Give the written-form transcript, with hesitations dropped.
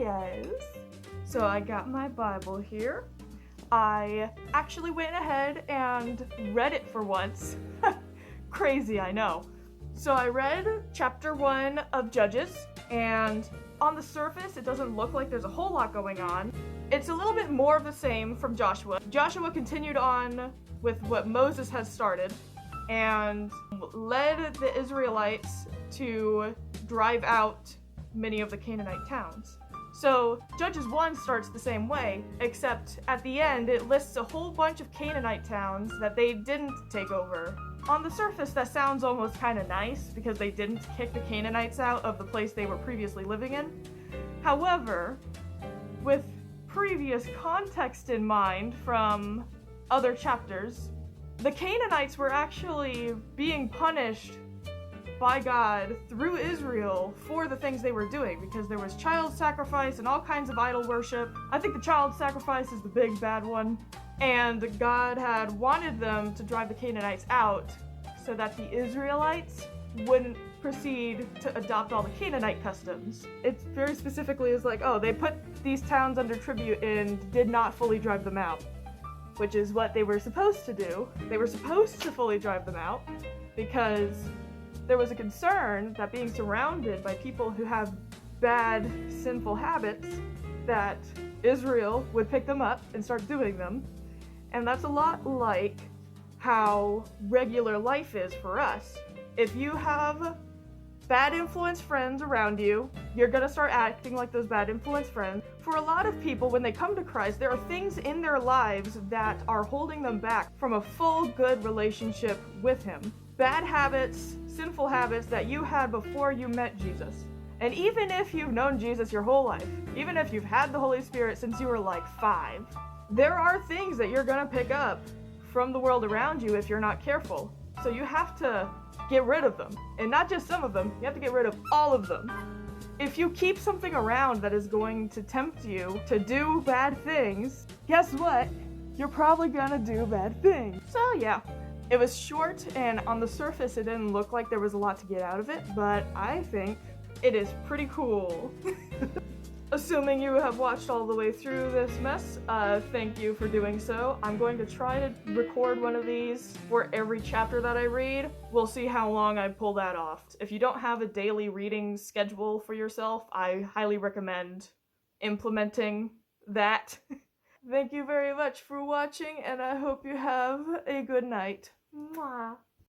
guys. So I got my Bible here. I actually went ahead and read it for once. Crazy, I know. So I read chapter 1 of Judges, and on the surface it doesn't look like there's a whole lot going on. It's a little bit more of the same from Joshua. Joshua continued on with what Moses has started and led the Israelites to drive out many of the Canaanite towns. So Judges 1 starts the same way, except at the end it lists a whole bunch of Canaanite towns that they didn't take over. On the surface that sounds almost kind of nice because they didn't kick the Canaanites out of the place they were previously living in. However, with previous context in mind from other chapters, the Canaanites were actually being punished by God through Israel for the things they were doing, because there was child sacrifice and all kinds of idol worship. I think the child sacrifice is the big bad one, and God had wanted them to drive the Canaanites out so that the Israelites wouldn't proceed to adopt all the Canaanite customs. It very specifically is like, oh, they put these towns under tribute and did not fully drive them out, which is what they were supposed to do. They were supposed to fully drive them out because there was a concern that being surrounded by people who have bad, sinful habits, that Israel would pick them up and start doing them. And that's a lot like how regular life is for us. If you have bad influence friends around you, you're gonna start acting like those bad influence friends. For a lot of people, when they come to Christ, there are things in their lives that are holding them back from a full, good relationship with Him. Bad habits, sinful habits that you had before you met Jesus. And even if you've known Jesus your whole life, even if you've had the Holy Spirit since you were like 5, there are things that you're gonna pick up from the world around you if you're not careful. So you have to get rid of them. And not just some of them, you have to get rid of all of them. If you keep something around that is going to tempt you to do bad things, guess what? You're probably gonna do bad things. So yeah. It was short, and on the surface it didn't look like there was a lot to get out of it, but I think it is pretty cool. Assuming you have watched all the way through this mess, thank you for doing so. I'm going to try to record one of these for every chapter that I read. We'll see how long I pull that off. If you don't have a daily reading schedule for yourself, I highly recommend implementing that. Thank you very much for watching, and I hope you have a good night. Mwah.